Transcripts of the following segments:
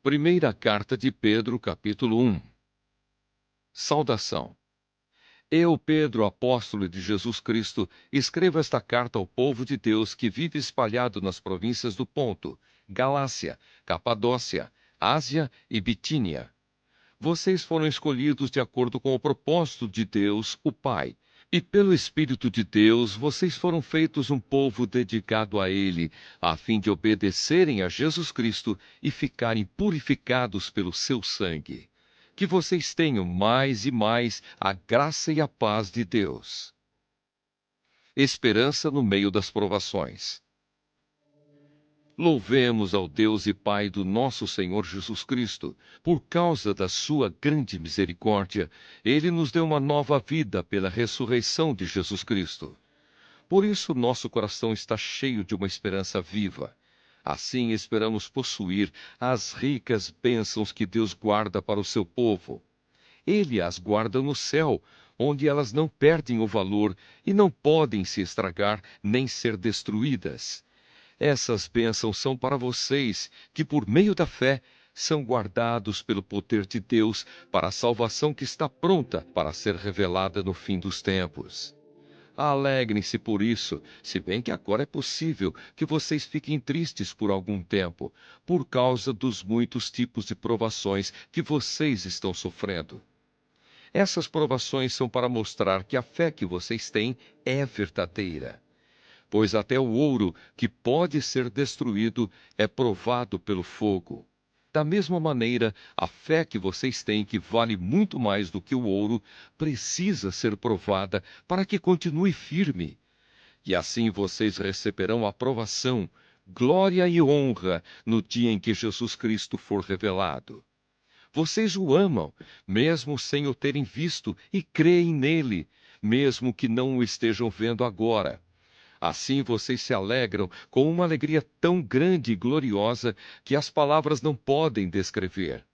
Primeira carta de Pedro, capítulo 1. Saudação. Eu, Pedro, apóstolo de Jesus Cristo, escrevo esta carta ao povo de Deus que vive espalhado nas províncias do Ponto, Galácia, Capadócia, Ásia e Bitínia. Vocês foram escolhidos de acordo com o propósito de Deus, o Pai. E pelo Espírito de Deus, vocês foram feitos um povo dedicado a Ele, a fim de obedecerem a Jesus Cristo e ficarem purificados pelo seu sangue. Que vocês tenham mais e mais a graça e a paz de Deus. Esperança no meio das provações. Louvemos ao Deus e Pai do nosso Senhor Jesus Cristo. Por causa da sua grande misericórdia, Ele nos deu uma nova vida pela ressurreição de Jesus Cristo. Por isso nosso coração está cheio de uma esperança viva. Assim esperamos possuir as ricas bênçãos que Deus guarda para o seu povo. Ele as guarda no céu, onde elas não perdem o valor e não podem se estragar nem ser destruídas. Essas bênçãos são para vocês, que por meio da fé são guardados pelo poder de Deus para a salvação que está pronta para ser revelada no fim dos tempos. Alegrem-se por isso, se bem que agora é possível que vocês fiquem tristes por algum tempo, por causa dos muitos tipos de provações que vocês estão sofrendo. Essas provações são para mostrar que a fé que vocês têm é verdadeira. Pois até o ouro, que pode ser destruído, é provado pelo fogo. Da mesma maneira, a fé que vocês têm, que vale muito mais do que o ouro, precisa ser provada para que continue firme. E assim vocês receberão aprovação, glória e honra no dia em que Jesus Cristo for revelado. Vocês o amam, mesmo sem o terem visto, e creem nele, mesmo que não o estejam vendo agora. Assim vocês se alegram com uma alegria tão grande e gloriosa que as palavras não podem descrever.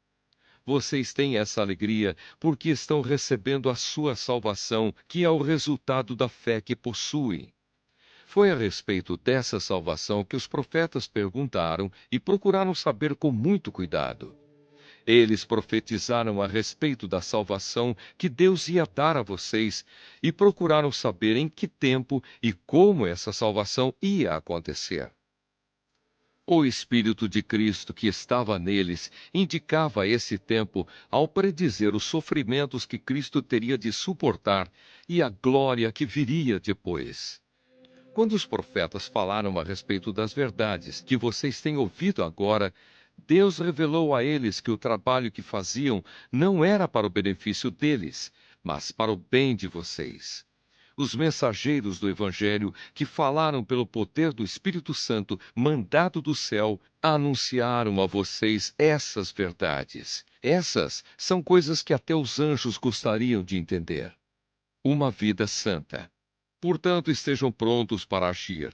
Vocês têm essa alegria porque estão recebendo a sua salvação, que é o resultado da fé que possuem. Foi a respeito dessa salvação que os profetas perguntaram e procuraram saber com muito cuidado. Eles profetizaram a respeito da salvação que Deus ia dar a vocês e procuraram saber em que tempo e como essa salvação ia acontecer. O Espírito de Cristo que estava neles indicava esse tempo ao predizer os sofrimentos que Cristo teria de suportar e a glória que viria depois. Quando os profetas falaram a respeito das verdades que vocês têm ouvido agora, Deus revelou a eles que o trabalho que faziam não era para o benefício deles, mas para o bem de vocês. Os mensageiros do Evangelho, que falaram pelo poder do Espírito Santo, mandado do céu, anunciaram a vocês essas verdades. Essas são coisas que até os anjos gostariam de entender. Uma vida santa. Portanto, estejam prontos para agir.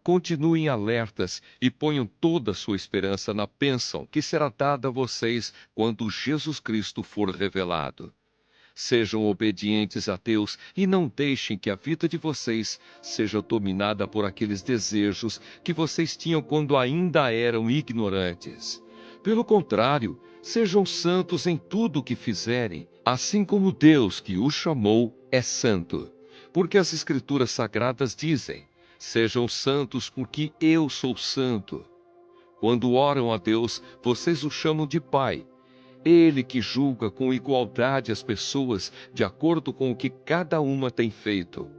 Continuem alertas e ponham toda a sua esperança na bênção que será dada a vocês quando Jesus Cristo for revelado. Sejam obedientes a Deus e não deixem que a vida de vocês seja dominada por aqueles desejos que vocês tinham quando ainda eram ignorantes. Pelo contrário, sejam santos em tudo o que fizerem, assim como Deus que os chamou é santo. Porque as Escrituras Sagradas dizem: sejam santos porque eu sou santo. Quando oram a Deus, vocês o chamam de Pai. Ele que julga com igualdade as pessoas de acordo com o que cada uma tem feito.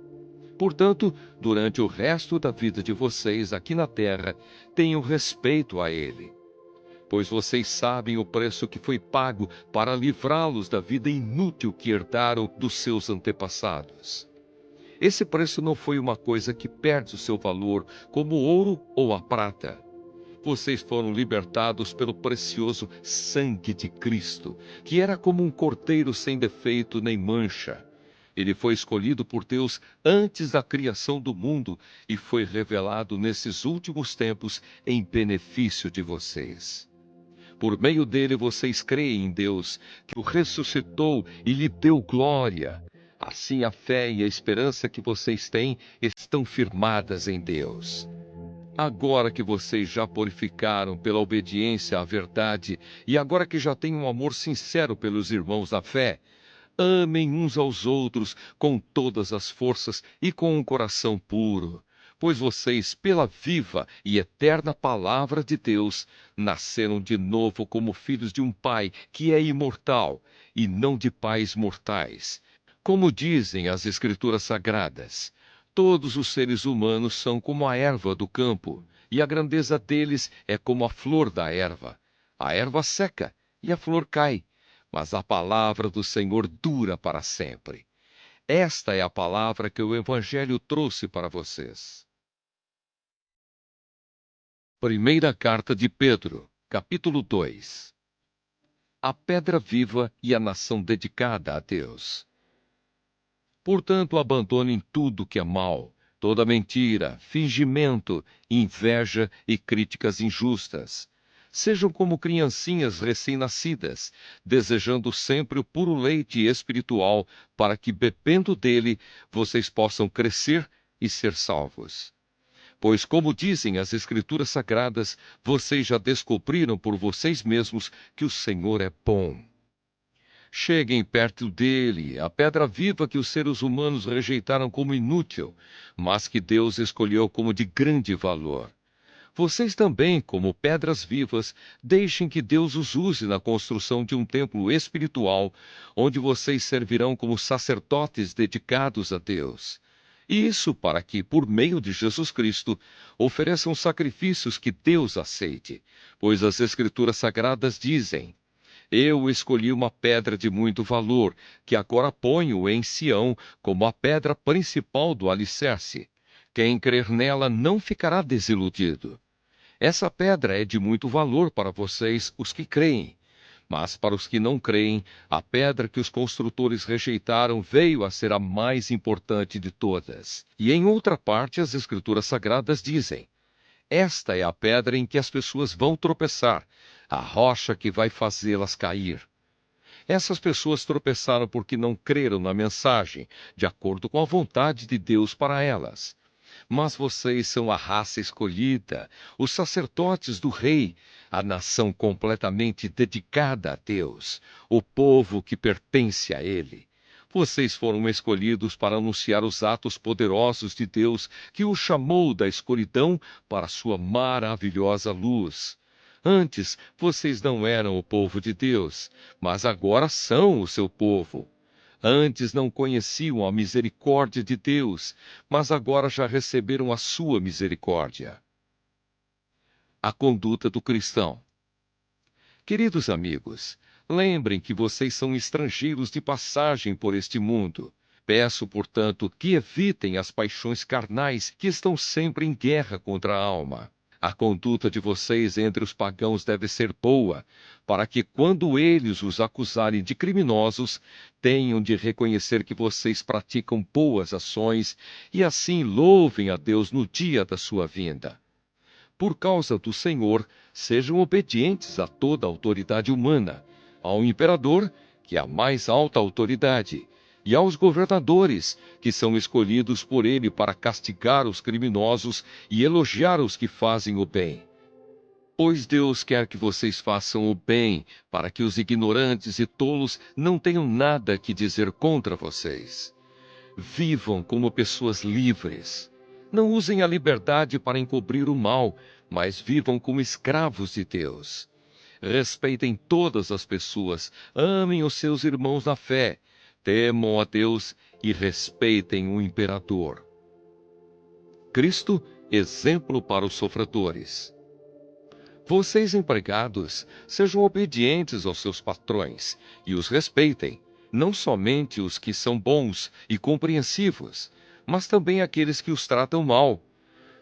Portanto, durante o resto da vida de vocês aqui na terra, tenham respeito a Ele. Pois vocês sabem o preço que foi pago para livrá-los da vida inútil que herdaram dos seus antepassados. Esse preço não foi uma coisa que perde o seu valor, como o ouro ou a prata. Vocês foram libertados pelo precioso sangue de Cristo, que era como um cordeiro sem defeito nem mancha. Ele foi escolhido por Deus antes da criação do mundo e foi revelado nesses últimos tempos em benefício de vocês. Por meio dele vocês creem em Deus, que o ressuscitou e lhe deu glória. Assim a fé e a esperança que vocês têm estão firmadas em Deus. Agora que vocês já purificaram pela obediência à verdade e agora que já têm um amor sincero pelos irmãos da fé, amem uns aos outros com todas as forças e com um coração puro, pois vocês, pela viva e eterna palavra de Deus, nasceram de novo como filhos de um Pai que é imortal e não de pais mortais. Como dizem as Escrituras Sagradas, todos os seres humanos são como a erva do campo, e a grandeza deles é como a flor da erva. A erva seca e a flor cai, mas a palavra do Senhor dura para sempre. Esta é a palavra que o Evangelho trouxe para vocês. Primeira Carta de Pedro, capítulo 2. A pedra viva e a nação dedicada a Deus. Portanto, abandonem tudo que é mal, toda mentira, fingimento, inveja e críticas injustas. Sejam como criancinhas recém-nascidas, desejando sempre o puro leite espiritual, para que, bebendo dele, vocês possam crescer e ser salvos. Pois, como dizem as Escrituras Sagradas, vocês já descobriram por vocês mesmos que o Senhor é bom. Cheguem perto dele, a pedra viva que os seres humanos rejeitaram como inútil, mas que Deus escolheu como de grande valor. Vocês também, como pedras vivas, deixem que Deus os use na construção de um templo espiritual, onde vocês servirão como sacerdotes dedicados a Deus. Isso para que, por meio de Jesus Cristo, ofereçam sacrifícios que Deus aceite, pois as Escrituras Sagradas dizem: eu escolhi uma pedra de muito valor, que agora ponho em Sião como a pedra principal do alicerce. Quem crer nela não ficará desiludido. Essa pedra é de muito valor para vocês, os que creem. Mas para os que não creem, a pedra que os construtores rejeitaram veio a ser a mais importante de todas. E em outra parte, as Escrituras Sagradas dizem: esta é a pedra em que as pessoas vão tropeçar, a rocha que vai fazê-las cair. Essas pessoas tropeçaram porque não creram na mensagem, de acordo com a vontade de Deus para elas. Mas vocês são a raça escolhida, os sacerdotes do Rei, a nação completamente dedicada a Deus, o povo que pertence a Ele. Vocês foram escolhidos para anunciar os atos poderosos de Deus, que o chamou da escuridão para a sua maravilhosa luz. Antes, vocês não eram o povo de Deus, mas agora são o seu povo. Antes não conheciam a misericórdia de Deus, mas agora já receberam a sua misericórdia. A conduta do cristão. Queridos amigos, lembrem que vocês são estrangeiros de passagem por este mundo. Peço, portanto, que evitem as paixões carnais que estão sempre em guerra contra a alma. A conduta de vocês entre os pagãos deve ser boa, para que, quando eles os acusarem de criminosos, tenham de reconhecer que vocês praticam boas ações e assim louvem a Deus no dia da sua vinda. Por causa do Senhor, sejam obedientes a toda a autoridade humana, ao imperador, que é a mais alta autoridade, e aos governadores, que são escolhidos por ele para castigar os criminosos e elogiar os que fazem o bem. Pois Deus quer que vocês façam o bem, para que os ignorantes e tolos não tenham nada que dizer contra vocês. Vivam como pessoas livres. Não usem a liberdade para encobrir o mal, mas vivam como escravos de Deus. Respeitem todas as pessoas, amem os seus irmãos na fé, temam a Deus e respeitem o imperador. Cristo, exemplo para os sofredores. Vocês, empregados, sejam obedientes aos seus patrões e os respeitem, não somente os que são bons e compreensivos, mas também aqueles que os tratam mal.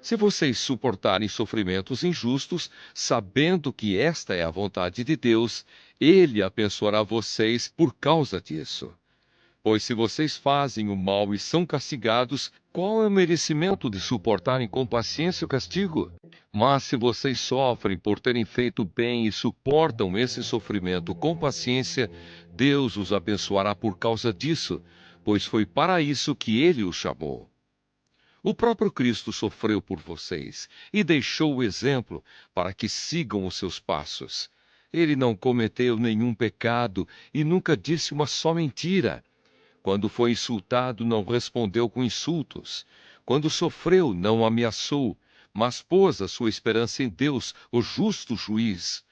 Se vocês suportarem sofrimentos injustos, sabendo que esta é a vontade de Deus, Ele abençoará vocês por causa disso. Pois se vocês fazem o mal e são castigados, qual é o merecimento de suportarem com paciência o castigo? Mas se vocês sofrem por terem feito bem e suportam esse sofrimento com paciência, Deus os abençoará por causa disso, pois foi para isso que Ele os chamou. O próprio Cristo sofreu por vocês e deixou o exemplo para que sigam os seus passos. Ele não cometeu nenhum pecado e nunca disse uma só mentira. Quando foi insultado, não respondeu com insultos. Quando sofreu, não ameaçou, mas pôs a sua esperança em Deus, o justo juiz.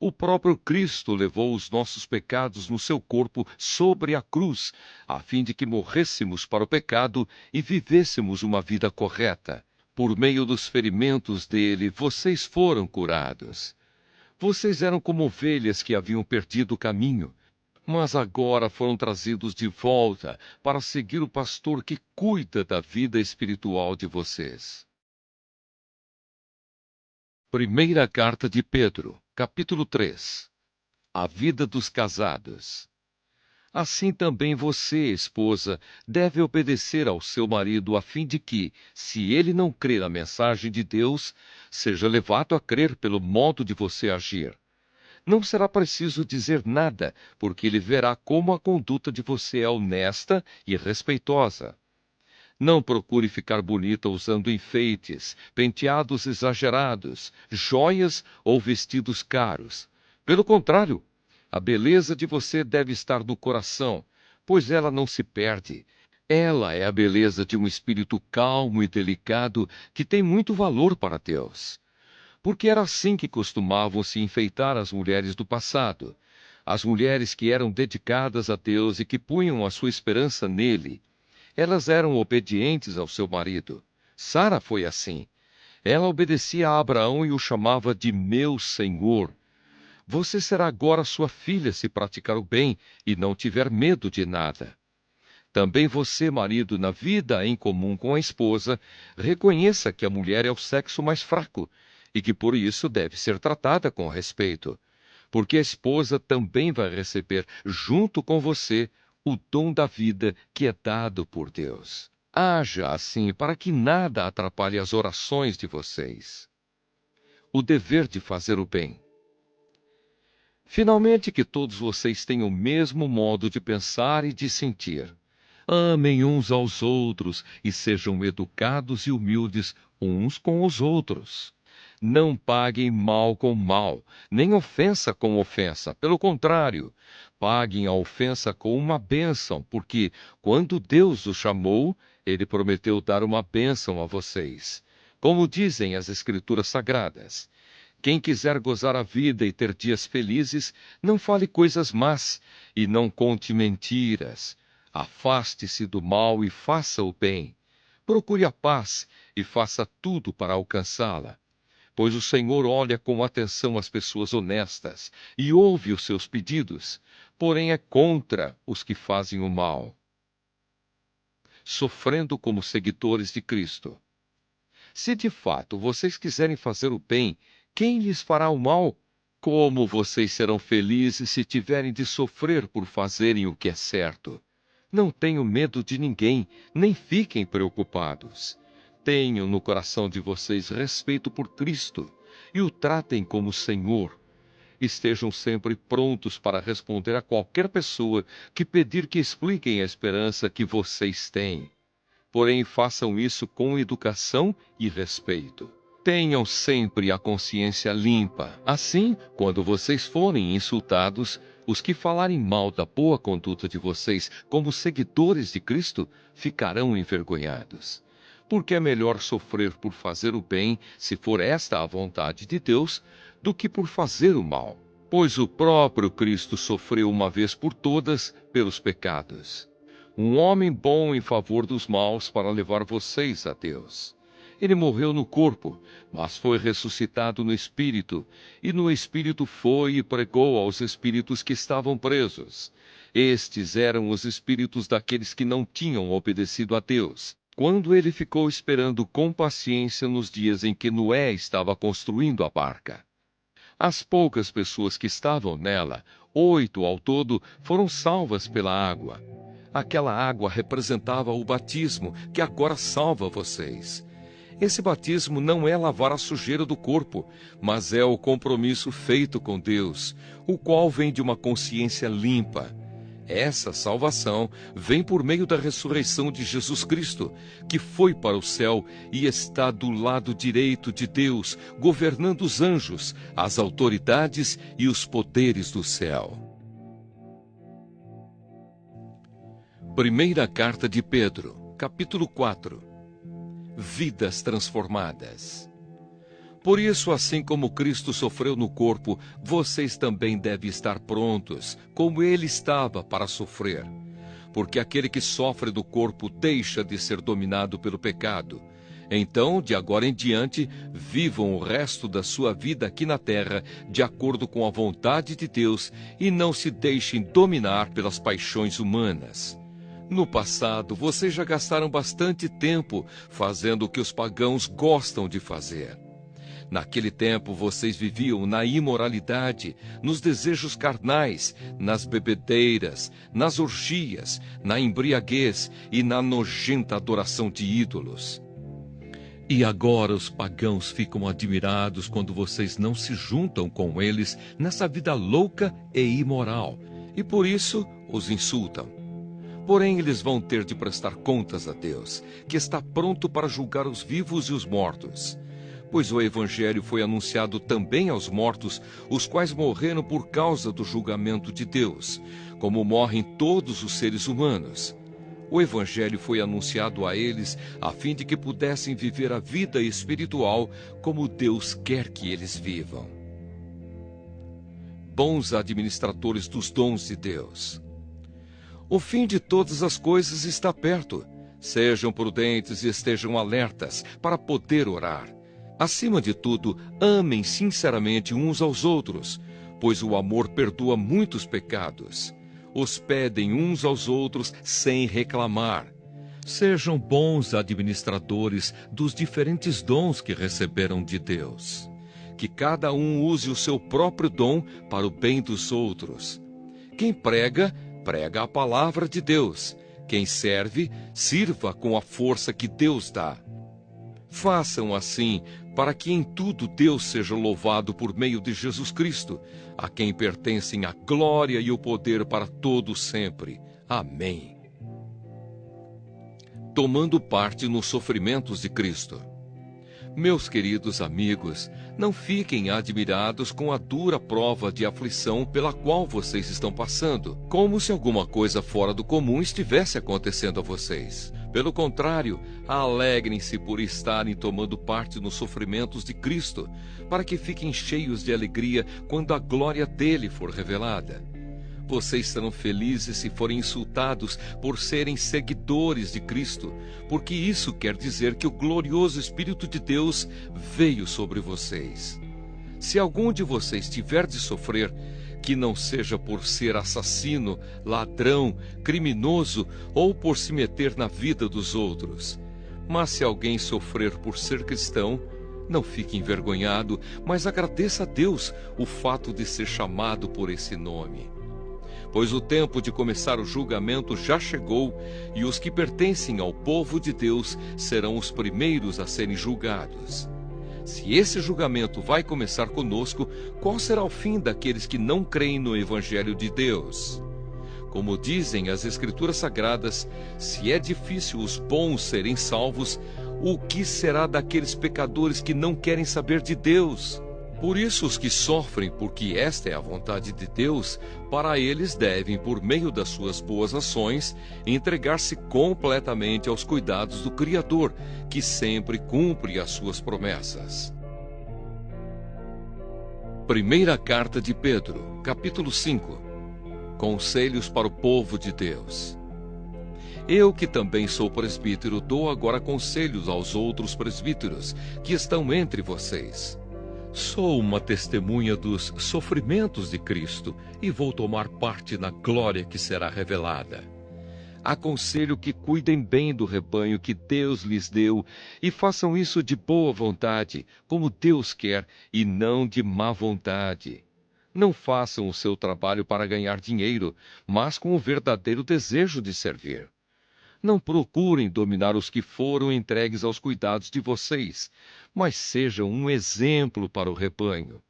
O próprio Cristo levou os nossos pecados no seu corpo sobre a cruz, a fim de que morrêssemos para o pecado e vivêssemos uma vida correta. Por meio dos ferimentos dele, vocês foram curados. Vocês eram como ovelhas que haviam perdido o caminho, mas agora foram trazidos de volta para seguir o pastor que cuida da vida espiritual de vocês. Primeira Carta de Pedro, capítulo 3. A vida dos casados. Assim também você, esposa, deve obedecer ao seu marido a fim de que, se ele não crer na mensagem de Deus, seja levado a crer pelo modo de você agir. Não será preciso dizer nada, porque ele verá como a conduta de você é honesta e respeitosa. Não procure ficar bonita usando enfeites, penteados exagerados, joias ou vestidos caros. Pelo contrário, a beleza de você deve estar no coração, pois ela não se perde. Ela é a beleza de um espírito calmo e delicado que tem muito valor para Deus. Porque era assim que costumavam se enfeitar as mulheres do passado. As mulheres que eram dedicadas a Deus e que punham a sua esperança nele. Elas eram obedientes ao seu marido. Sara foi assim. Ela obedecia a Abraão e o chamava de meu senhor. Você será agora sua filha se praticar o bem e não tiver medo de nada. Também você, marido, na vida em comum com a esposa, reconheça que a mulher é o sexo mais fraco e que por isso deve ser tratada com respeito, porque a esposa também vai receber, junto com você, o dom da vida que é dado por Deus. Haja assim para que nada atrapalhe as orações de vocês. O dever de fazer o bem. Finalmente, que todos vocês tenham o mesmo modo de pensar e de sentir. Amem uns aos outros e sejam educados e humildes uns com os outros. Não paguem mal com mal, nem ofensa com ofensa. Pelo contrário, paguem a ofensa com uma bênção, porque, quando Deus os chamou, ele prometeu dar uma bênção a vocês. Como dizem as Escrituras Sagradas, quem quiser gozar a vida e ter dias felizes, não fale coisas más e não conte mentiras. Afaste-se do mal e faça o bem. Procure a paz e faça tudo para alcançá-la. Pois o Senhor olha com atenção as pessoas honestas e ouve os seus pedidos, porém é contra os que fazem o mal. Sofrendo como seguidores de Cristo. Se de fato vocês quiserem fazer o bem, quem lhes fará o mal? Como vocês serão felizes se tiverem de sofrer por fazerem o que é certo? Não tenham medo de ninguém, nem fiquem preocupados. Tenham no coração de vocês respeito por Cristo e o tratem como Senhor. Estejam sempre prontos para responder a qualquer pessoa que pedir que expliquem a esperança que vocês têm. Porém, façam isso com educação e respeito. Tenham sempre a consciência limpa. Assim, quando vocês forem insultados, os que falarem mal da boa conduta de vocês como seguidores de Cristo ficarão envergonhados. Porque é melhor sofrer por fazer o bem, se for esta a vontade de Deus, do que por fazer o mal. Pois o próprio Cristo sofreu uma vez por todas pelos pecados. Um homem bom em favor dos maus para levar vocês a Deus. Ele morreu no corpo, mas foi ressuscitado no espírito, e no espírito foi e pregou aos espíritos que estavam presos. Estes eram os espíritos daqueles que não tinham obedecido a Deus, quando ele ficou esperando com paciência nos dias em que Noé estava construindo a barca. As poucas pessoas que estavam nela, 8 ao todo, foram salvas pela água. Aquela água representava o batismo que agora salva vocês. Esse batismo não é lavar a sujeira do corpo, mas é o compromisso feito com Deus, o qual vem de uma consciência limpa. Essa salvação vem por meio da ressurreição de Jesus Cristo, que foi para o céu e está do lado direito de Deus, governando os anjos, as autoridades e os poderes do céu. Primeira carta de Pedro, capítulo 4. Vidas transformadas. Por isso, assim como Cristo sofreu no corpo, vocês também devem estar prontos, como ele estava para sofrer. Porque aquele que sofre do corpo deixa de ser dominado pelo pecado. Então, de agora em diante, vivam o resto da sua vida aqui na terra, de acordo com a vontade de Deus, e não se deixem dominar pelas paixões humanas. No passado, vocês já gastaram bastante tempo fazendo o que os pagãos gostam de fazer. Naquele tempo, vocês viviam na imoralidade, nos desejos carnais, nas bebedeiras, nas orgias, na embriaguez e na nojenta adoração de ídolos. E agora os pagãos ficam admirados quando vocês não se juntam com eles nessa vida louca e imoral, e por isso os insultam. Porém, eles vão ter de prestar contas a Deus, que está pronto para julgar os vivos e os mortos. Pois o Evangelho foi anunciado também aos mortos, os quais morreram por causa do julgamento de Deus, como morrem todos os seres humanos. O Evangelho foi anunciado a eles, a fim de que pudessem viver a vida espiritual como Deus quer que eles vivam. Bons administradores dos dons de Deus. O fim de todas as coisas está perto. Sejam prudentes e estejam alertas para poder orar. Acima de tudo, amem sinceramente uns aos outros, pois o amor perdoa muitos pecados. Hospedem uns aos outros sem reclamar. Sejam bons administradores dos diferentes dons que receberam de Deus. Que cada um use o seu próprio dom para o bem dos outros. Quem prega, prega a palavra de Deus. Quem serve, sirva com a força que Deus dá. Façam assim, para que em tudo Deus seja louvado por meio de Jesus Cristo, a quem pertencem a glória e o poder para todos sempre. Amém. Tomando parte nos sofrimentos de Cristo. Meus queridos amigos, não fiquem admirados com a dura prova de aflição pela qual vocês estão passando, como se alguma coisa fora do comum estivesse acontecendo a vocês. Pelo contrário, alegrem-se por estarem tomando parte nos sofrimentos de Cristo, para que fiquem cheios de alegria quando a glória dele for revelada. Vocês serão felizes se forem insultados por serem seguidores de Cristo, porque isso quer dizer que o glorioso Espírito de Deus veio sobre vocês. Se algum de vocês tiver de sofrer, que não seja por ser assassino, ladrão, criminoso ou por se meter na vida dos outros. Mas se alguém sofrer por ser cristão, não fique envergonhado, mas agradeça a Deus o fato de ser chamado por esse nome. Pois o tempo de começar o julgamento já chegou, e os que pertencem ao povo de Deus serão os primeiros a serem julgados. Se esse julgamento vai começar conosco, qual será o fim daqueles que não creem no Evangelho de Deus? Como dizem as Escrituras Sagradas, se é difícil os bons serem salvos, o que será daqueles pecadores que não querem saber de Deus? Por isso, os que sofrem, porque esta é a vontade de Deus, para eles devem, por meio das suas boas ações, entregar-se completamente aos cuidados do Criador, que sempre cumpre as suas promessas. Primeira carta de Pedro, capítulo 5. Conselhos para o povo de Deus. Eu, que também sou presbítero, dou agora conselhos aos outros presbíteros que estão entre vocês. Sou uma testemunha dos sofrimentos de Cristo e vou tomar parte na glória que será revelada. Aconselho que cuidem bem do rebanho que Deus lhes deu e façam isso de boa vontade, como Deus quer, e não de má vontade. Não façam o seu trabalho para ganhar dinheiro, mas com o verdadeiro desejo de servir. Não procurem dominar os que foram entregues aos cuidados de vocês, mas sejam um exemplo para o rebanho.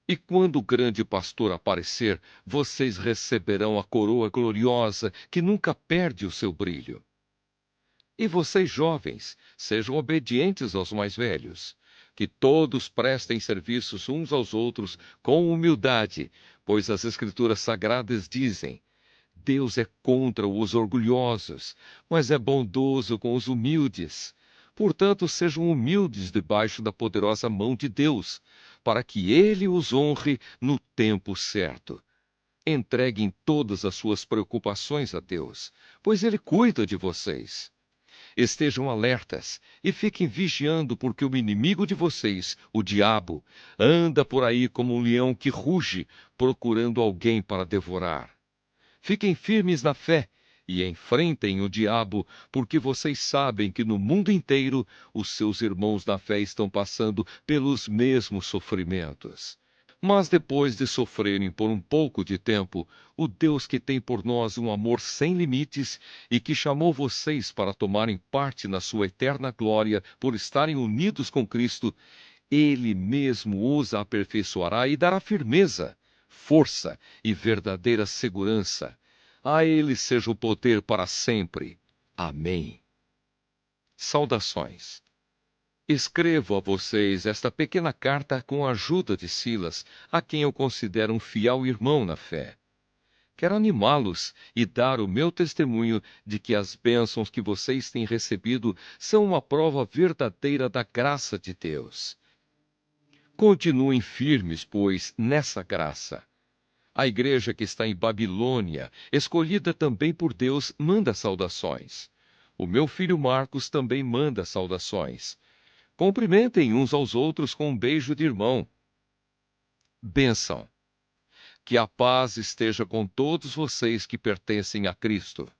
E quando o grande pastor aparecer, vocês receberão a coroa gloriosa que nunca perde o seu brilho. E vocês, jovens, sejam obedientes aos mais velhos. Que todos prestem serviços uns aos outros com humildade, pois as Escrituras Sagradas dizem: Deus é contra os orgulhosos, mas é bondoso com os humildes. Portanto, sejam humildes debaixo da poderosa mão de Deus, para que ele os honre no tempo certo. Entreguem todas as suas preocupações a Deus, pois ele cuida de vocês. Estejam alertas e fiquem vigiando, porque o inimigo de vocês, o diabo, anda por aí como um leão que ruge, procurando alguém para devorar. Fiquem firmes na fé e enfrentem o diabo, porque vocês sabem que no mundo inteiro os seus irmãos na fé estão passando pelos mesmos sofrimentos. Mas depois de sofrerem por um pouco de tempo, o Deus que tem por nós um amor sem limites e que chamou vocês para tomarem parte na sua eterna glória por estarem unidos com Cristo, ele mesmo os aperfeiçoará e dará firmeza, força e verdadeira segurança. A ele seja o poder para sempre. Amém. Saudações. Escrevo a vocês esta pequena carta com a ajuda de Silas, a quem eu considero um fiel irmão na fé. Quero animá-los e dar o meu testemunho de que as bênçãos que vocês têm recebido são uma prova verdadeira da graça de Deus. Continuem firmes, pois, nessa graça. A igreja que está em Babilônia, escolhida também por Deus, manda saudações. O meu filho Marcos também manda saudações. Cumprimentem uns aos outros com um beijo de irmão. Bênção. Que a paz esteja com todos vocês que pertencem a Cristo.